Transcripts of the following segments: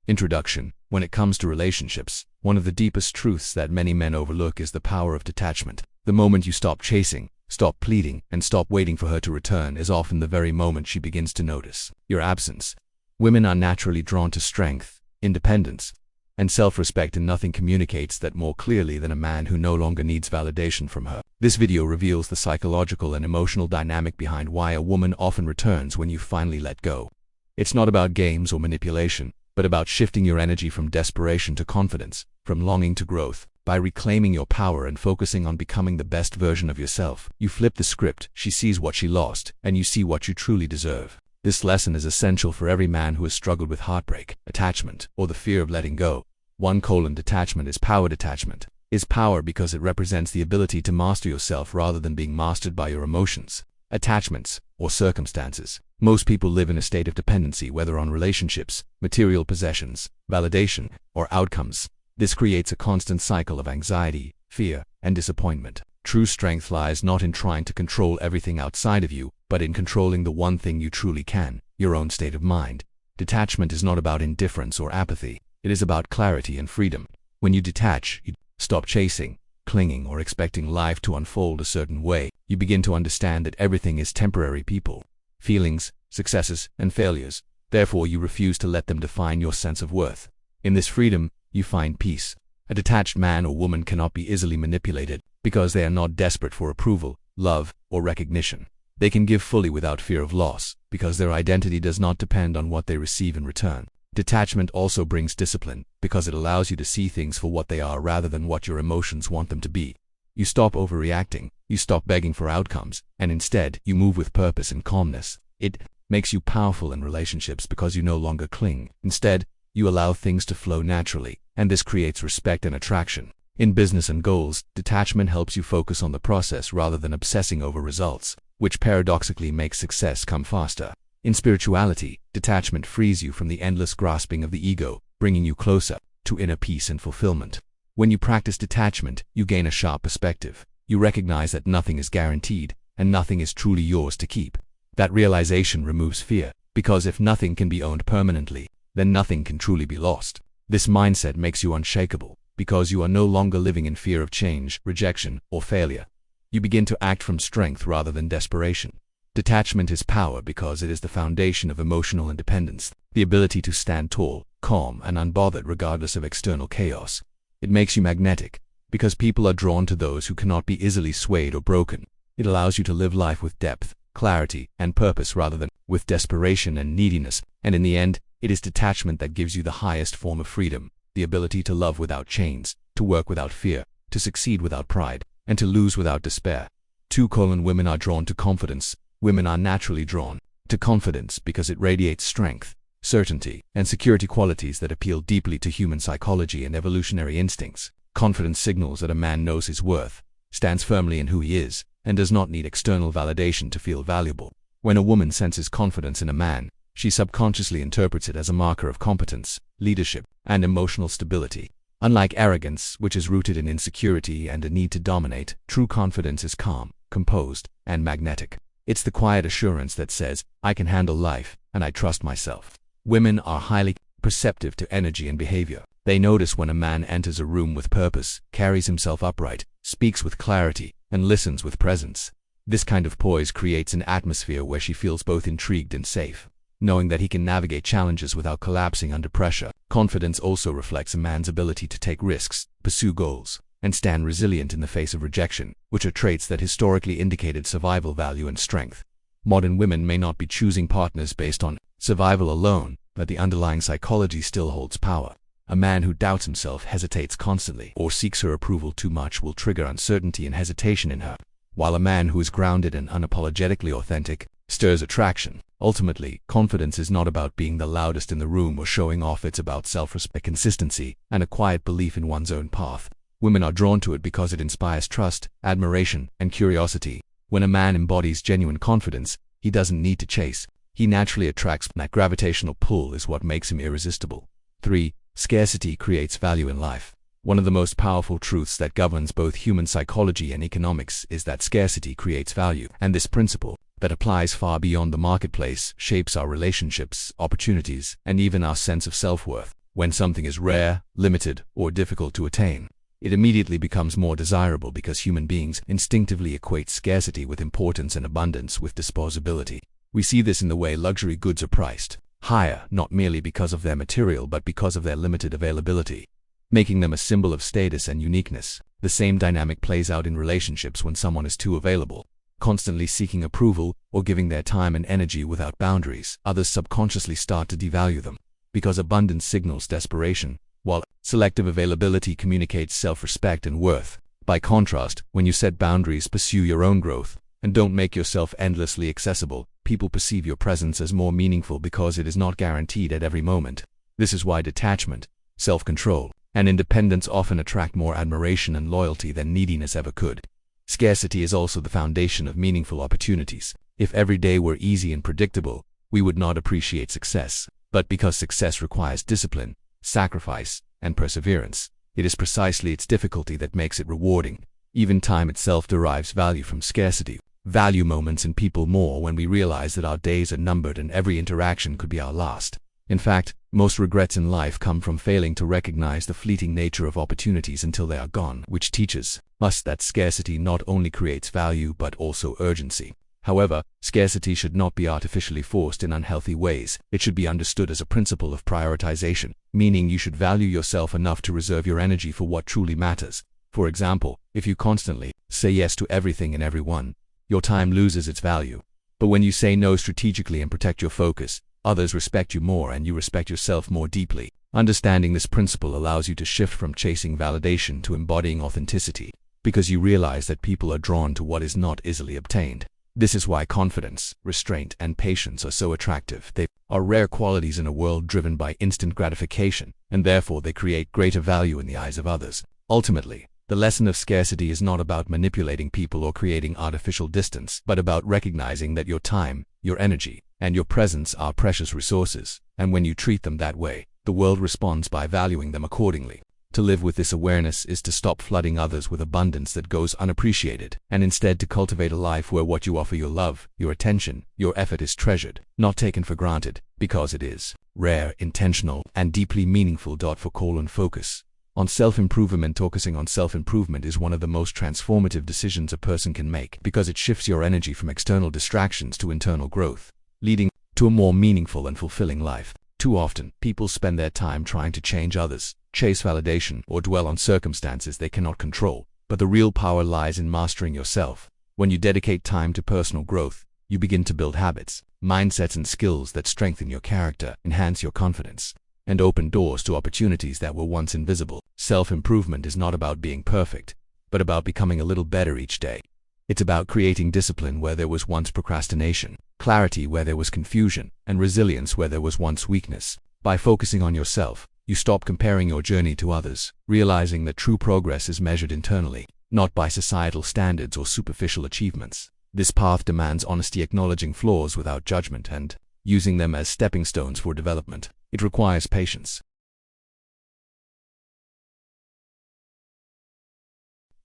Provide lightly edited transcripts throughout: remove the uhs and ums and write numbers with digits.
Introduction. When it comes to relationships, one of the deepest truths that many men overlook is the power of detachment. The moment you stop chasing, stop pleading, and stop waiting for her to return is often the very moment she begins to notice your absence. Women are naturally drawn to strength, independence, and self-respect, and nothing communicates that more clearly than a man who no longer needs validation from her. This video reveals the psychological and emotional dynamic behind why a woman often returns when you finally let go. It's not about games or manipulation, but about shifting your energy from desperation to confidence, from longing to growth. By reclaiming your power and focusing on becoming the best version of yourself, you flip the script. She sees what she lost, and you see what you truly deserve. This lesson is essential for every man who has struggled with heartbreak, attachment, or the fear of letting go. Detachment is power. Detachment is power because it represents the ability to master yourself rather than being mastered by your emotions, attachments, or circumstances. Most people live in a state of dependency, whether on relationships, material possessions, validation, or outcomes. This creates a constant cycle of anxiety, fear, and disappointment. True strength lies not in trying to control everything outside of you, but in controlling the one thing you truly can, your own state of mind. Detachment is not about indifference or apathy. It is about clarity and freedom. When you detach, you stop chasing, clinging, or expecting life to unfold a certain way. You begin to understand that everything is temporary: people, feelings, successes, and failures. Therefore, you refuse to let them define your sense of worth. In this freedom, you find peace. A detached man or woman cannot be easily manipulated because they are not desperate for approval, love, or recognition. They can give fully without fear of loss because their identity does not depend on what they receive in return. Detachment also brings discipline because it allows you to see things for what they are rather than what your emotions want them to be. You stop overreacting, you stop begging for outcomes, and instead, you move with purpose and calmness. It makes you powerful in relationships because you no longer cling. Instead, you allow things to flow naturally, and this creates respect and attraction. In business and goals, detachment helps you focus on the process rather than obsessing over results, which paradoxically makes success come faster. In spirituality, detachment frees you from the endless grasping of the ego, bringing you closer to inner peace and fulfillment. When you practice detachment, you gain a sharp perspective. You recognize that nothing is guaranteed, and nothing is truly yours to keep. That realization removes fear, because if nothing can be owned permanently, then nothing can truly be lost. This mindset makes you unshakable, because you are no longer living in fear of change, rejection, or failure. You begin to act from strength rather than desperation. Detachment is power because it is the foundation of emotional independence, the ability to stand tall, calm, and unbothered regardless of external chaos. It makes you magnetic, because people are drawn to those who cannot be easily swayed or broken. It allows you to live life with depth, clarity, and purpose rather than with desperation and neediness. And in the end, it is detachment that gives you the highest form of freedom, the ability to love without chains, to work without fear, to succeed without pride, and to lose without despair. Women are drawn to confidence. Women are naturally drawn to confidence because it radiates strength, certainty, and security, qualities that appeal deeply to human psychology and evolutionary instincts. Confidence signals that a man knows his worth, stands firmly in who he is, and does not need external validation to feel valuable. When a woman senses confidence in a man, she subconsciously interprets it as a marker of competence, leadership, and emotional stability. Unlike arrogance, which is rooted in insecurity and a need to dominate, true confidence is calm, composed, and magnetic. It's the quiet assurance that says, I can handle life, and I trust myself. Women are highly perceptive to energy and behavior. They notice when a man enters a room with purpose, carries himself upright, speaks with clarity, and listens with presence. This kind of poise creates an atmosphere where she feels both intrigued and safe, knowing that he can navigate challenges without collapsing under pressure. Confidence also reflects a man's ability to take risks, pursue goals, and stand resilient in the face of rejection, which are traits that historically indicated survival value and strength. Modern women may not be choosing partners based on survival alone, but the underlying psychology still holds power. A man who doubts himself, hesitates constantly, or seeks her approval too much will trigger uncertainty and hesitation in her, while a man who is grounded and unapologetically authentic stirs attraction. Ultimately, confidence is not about being the loudest in the room or showing off. It's about self-respect, consistency, and a quiet belief in one's own path. Women are drawn to it because it inspires trust, admiration, and curiosity. When a man embodies genuine confidence, he doesn't need to chase. He naturally attracts. That gravitational pull is what makes him irresistible. 3. Scarcity creates value in life. One of the most powerful truths that governs both human psychology and economics is that scarcity creates value, and this principle, that applies far beyond the marketplace, shapes our relationships, opportunities, and even our sense of self-worth. When something is rare, limited, or difficult to attain, it immediately becomes more desirable because human beings instinctively equate scarcity with importance and abundance with disposability. We see this in the way luxury goods are priced higher, not merely because of their material but because of their limited availability, making them a symbol of status and uniqueness. The same dynamic plays out in relationships when someone is too available, constantly seeking approval, or giving their time and energy without boundaries. Others subconsciously start to devalue them, because abundance signals desperation, while selective availability communicates self-respect and worth. By contrast, when you set boundaries, pursue your own growth, and don't make yourself endlessly accessible, people perceive your presence as more meaningful because it is not guaranteed at every moment. This is why detachment, self-control, and independence often attract more admiration and loyalty than neediness ever could. Scarcity is also the foundation of meaningful opportunities. If every day were easy and predictable, we would not appreciate success. But because success requires discipline, sacrifice, and perseverance, it is precisely its difficulty that makes it rewarding. Even time itself derives value from scarcity. Value moments in people more when we realize that our days are numbered and every interaction could be our last. In fact, most regrets in life come from failing to recognize the fleeting nature of opportunities until they are gone, which teaches us that scarcity not only creates value but also urgency. However, scarcity should not be artificially forced in unhealthy ways. It should be understood as a principle of prioritization, meaning you should value yourself enough to reserve your energy for what truly matters. For example, if you constantly say yes to everything and everyone, your time loses its value. But when you say no strategically and protect your focus, others respect you more and you respect yourself more deeply. Understanding this principle allows you to shift from chasing validation to embodying authenticity, because you realize that people are drawn to what is not easily obtained. This is why confidence, restraint, and patience are so attractive. They are rare qualities in a world driven by instant gratification, and therefore they create greater value in the eyes of others. Ultimately, the lesson of scarcity is not about manipulating people or creating artificial distance, but about recognizing that your time, your energy, and your presence are precious resources, and when you treat them that way, the world responds by valuing them accordingly. To live with this awareness is to stop flooding others with abundance that goes unappreciated, and instead to cultivate a life where what you offer, your love, your attention, your effort is treasured, not taken for granted, because it is rare, intentional, and deeply meaningful. Focus on self-improvement. Focusing on self-improvement is one of the most transformative decisions a person can make, because it shifts your energy from external distractions to internal growth, leading to a more meaningful and fulfilling life. Too often, people spend their time trying to change others, chase validation, or dwell on circumstances they cannot control. But the real power lies in mastering yourself. When you dedicate time to personal growth, you begin to build habits, mindsets, and skills that strengthen your character, enhance your confidence, and open doors to opportunities that were once invisible. Self-improvement is not about being perfect, but about becoming a little better each day. It's about creating discipline where there was once procrastination, clarity where there was confusion, and resilience where there was once weakness. By focusing on yourself, you stop comparing your journey to others, realizing that true progress is measured internally, not by societal standards or superficial achievements. This path demands honesty, acknowledging flaws without judgment and using them as stepping stones for development. It requires patience,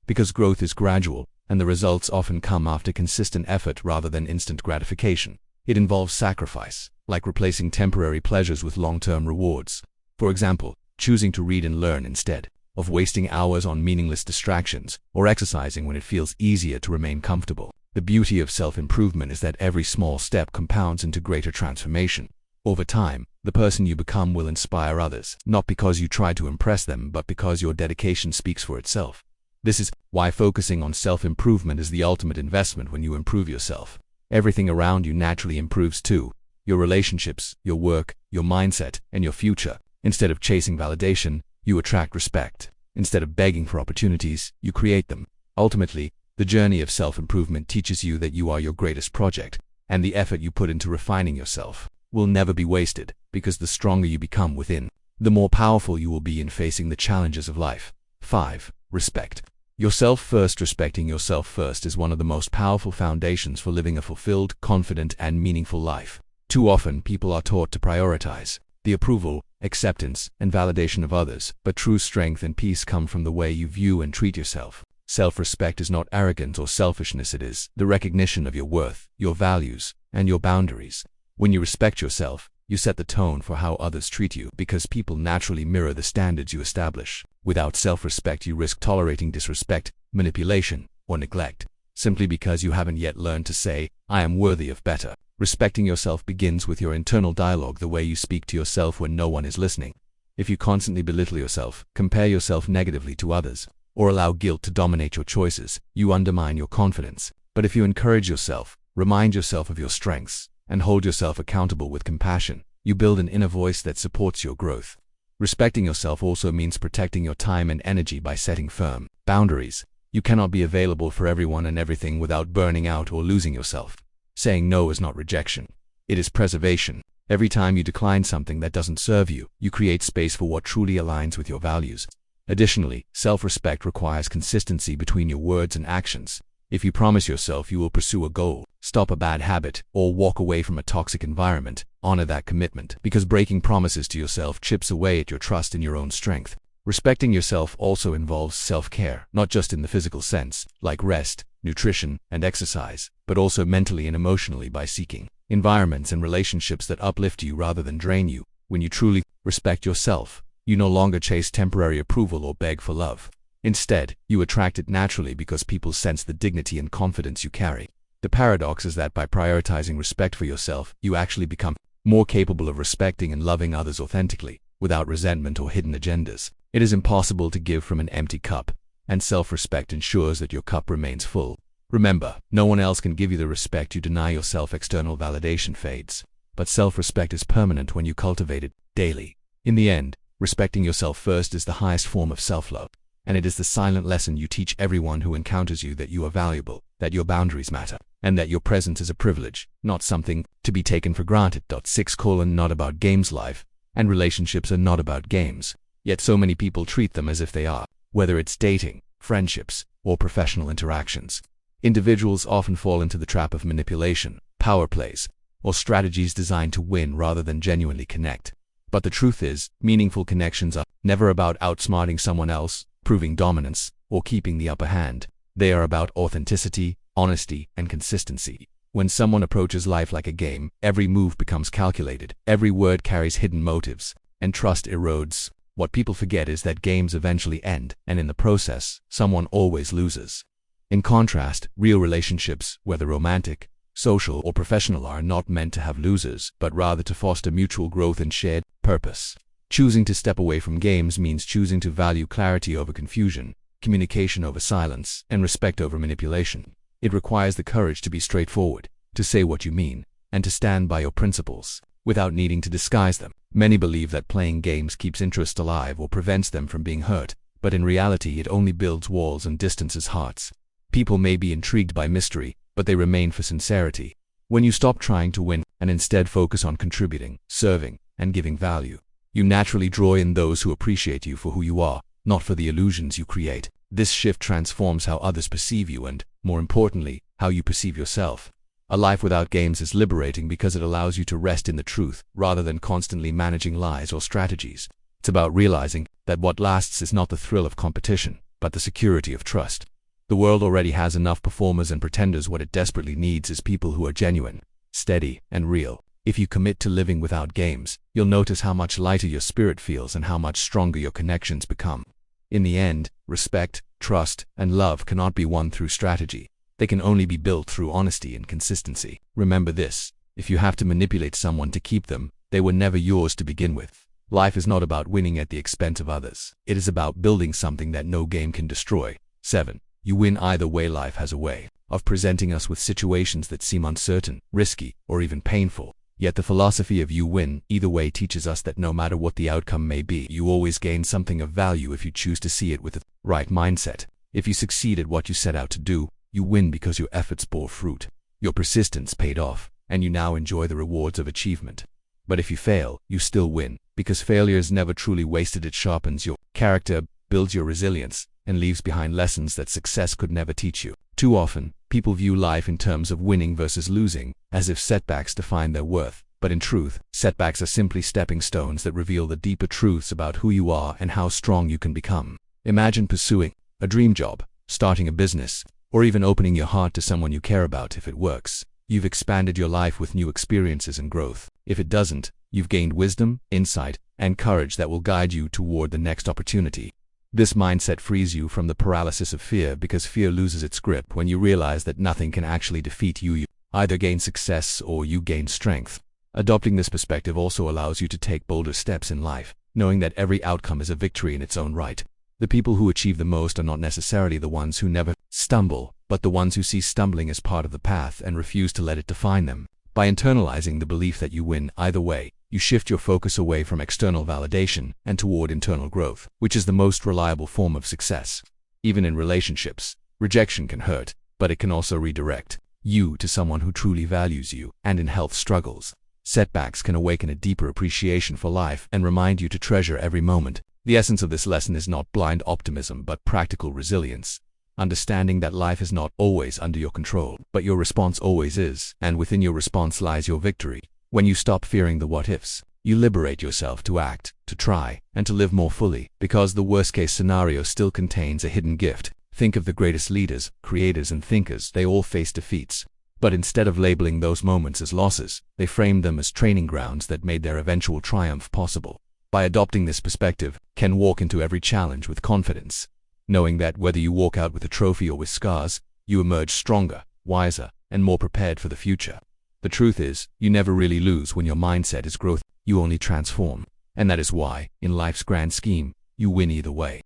because growth is gradual, and the results often come after consistent effort rather than instant gratification. It involves sacrifice, like replacing temporary pleasures with long-term rewards. For example, choosing to read and learn instead of wasting hours on meaningless distractions, or exercising when it feels easier to remain comfortable. The beauty of self-improvement is that every small step compounds into greater transformation. Over time, the person you become will inspire others, not because you try to impress them, but because your dedication speaks for itself. This is why focusing on self-improvement is the ultimate investment. When you improve yourself, everything around you naturally improves too. Your relationships, your work, your mindset, and your future. Instead of chasing validation, you attract respect. Instead of begging for opportunities, you create them. Ultimately, the journey of self-improvement teaches you that you are your greatest project, and the effort you put into refining yourself will never be wasted, because the stronger you become within, the more powerful you will be in facing the challenges of life. 5. Respect yourself first. Respecting yourself first is one of the most powerful foundations for living a fulfilled, confident, and meaningful life. Too often, people are taught to prioritize the approval, acceptance, and validation of others, but true strength and peace come from the way you view and treat yourself. Self-respect is not arrogance or selfishness, it is the recognition of your worth, your values, and your boundaries. When you respect yourself, You set the tone for how others treat you because people naturally mirror the standards you establish. Without self-respect, you risk tolerating disrespect, manipulation, or neglect, simply because you haven't yet learned to say, "I am worthy of better." Respecting yourself begins with your internal dialogue, the way you speak to yourself when no one is listening. If you constantly belittle yourself, compare yourself negatively to others, or allow guilt to dominate your choices, you undermine your confidence. But if you encourage yourself, remind yourself of your strengths, and hold yourself accountable with compassion, you build an inner voice that supports your growth. Respecting yourself also means protecting your time and energy by setting firm boundaries. You cannot be available for everyone and everything without burning out or losing yourself. Saying no is not rejection. It is preservation. Every time you decline something that doesn't serve you, you create space for what truly aligns with your values. Additionally, self-respect requires consistency between your words and actions. If you promise yourself you will pursue a goal, stop a bad habit, or walk away from a toxic environment, honor that commitment, because breaking promises to yourself chips away at your trust in your own strength. Respecting yourself also involves self-care, not just in the physical sense, like rest, nutrition, and exercise, but also mentally and emotionally by seeking environments and relationships that uplift you rather than drain you. When you truly respect yourself, you no longer chase temporary approval or beg for love. Instead, you attract it naturally because people sense the dignity and confidence you carry. The paradox is that by prioritizing respect for yourself, you actually become more capable of respecting and loving others authentically, without resentment or hidden agendas. It is impossible to give from an empty cup, and self-respect ensures that your cup remains full. Remember, no one else can give you the respect you deny yourself. External validation fades, but self-respect is permanent when you cultivate it daily. In the end, respecting yourself first is the highest form of self-love, and it is the silent lesson you teach everyone who encounters you, that you are valuable, that your boundaries matter, and that your presence is a privilege, not something to be taken for granted. 6 Not about games. Life and relationships are not about games, yet so many people treat them as if they are. Whether it's dating, friendships, or professional interactions, individuals often fall into the trap of manipulation, power plays, or strategies designed to win rather than genuinely connect. But the truth is, meaningful connections are never about outsmarting someone else, proving dominance, or keeping the upper hand. They are about authenticity, honesty, and consistency. When someone approaches life like a game, every move becomes calculated, every word carries hidden motives, and trust erodes. What people forget is that games eventually end, and in the process, someone always loses. In contrast, real relationships, whether romantic, social, or professional, are not meant to have losers, but rather to foster mutual growth and shared purpose. Choosing to step away from games means choosing to value clarity over confusion, communication over silence, and respect over manipulation. It requires the courage to be straightforward, to say what you mean, and to stand by your principles, without needing to disguise them. Many believe that playing games keeps interest alive or prevents them from being hurt, but in reality it only builds walls and distances hearts. People may be intrigued by mystery, but they remain for sincerity. When you stop trying to win and instead focus on contributing, serving, and giving value, you naturally draw in those who appreciate you for who you are, not for the illusions you create. This shift transforms how others perceive you and, more importantly, how you perceive yourself. A life without games is liberating because it allows you to rest in the truth rather than constantly managing lies or strategies. It's about realizing that what lasts is not the thrill of competition, but the security of trust. The world already has enough performers and pretenders. What it desperately needs is people who are genuine, steady, and real. If you commit to living without games, you'll notice how much lighter your spirit feels and how much stronger your connections become. In the end, respect, trust, and love cannot be won through strategy. They can only be built through honesty and consistency. Remember this: if you have to manipulate someone to keep them, they were never yours to begin with. Life is not about winning at the expense of others. It is about building something that no game can destroy. 7. You win either way. Life has a way of presenting us with situations that seem uncertain, risky, or even painful. Yet the philosophy of you win either way teaches us that no matter what the outcome may be, you always gain something of value if you choose to see it with the right mindset. If you succeed at what you set out to do, you win because your efforts bore fruit. Your persistence paid off, and you now enjoy the rewards of achievement. But if you fail, you still win, because failure is never truly wasted. It sharpens your character, builds your resilience, and leaves behind lessons that success could never teach you. Too often, people view life in terms of winning versus losing, as if setbacks define their worth. But in truth, setbacks are simply stepping stones that reveal the deeper truths about who you are and how strong you can become. Imagine pursuing a dream job, starting a business, or even opening your heart to someone you care about. If it works, you've expanded your life with new experiences and growth. If it doesn't, you've gained wisdom, insight, and courage that will guide you toward the next opportunity. This mindset frees you from the paralysis of fear, because fear loses its grip when you realize that nothing can actually defeat you. You either gain success or you gain strength. Adopting this perspective also allows you to take bolder steps in life, knowing that every outcome is a victory in its own right. The people who achieve the most are not necessarily the ones who never stumble, but the ones who see stumbling as part of the path and refuse to let it define them. By internalizing the belief that you win either way, you shift your focus away from external validation and toward internal growth, which is the most reliable form of success. Even in relationships, rejection can hurt, but it can also redirect you to someone who truly values you. And in health struggles, setbacks can awaken a deeper appreciation for life and remind you to treasure every moment. The essence of this lesson is not blind optimism, but practical resilience. Understanding that life is not always under your control, but your response always is, and within your response lies your victory. When you stop fearing the what-ifs, you liberate yourself to act, to try, and to live more fully, because the worst-case scenario still contains a hidden gift. Think of the greatest leaders, creators, and thinkers. They all faced defeats. But instead of labeling those moments as losses, they framed them as training grounds that made their eventual triumph possible. By adopting this perspective, Ken walk into every challenge with confidence, knowing that whether you walk out with a trophy or with scars, you emerge stronger, wiser, and more prepared for the future. The truth is, you never really lose when your mindset is growth. You only transform. And that is why, in life's grand scheme, you win either way.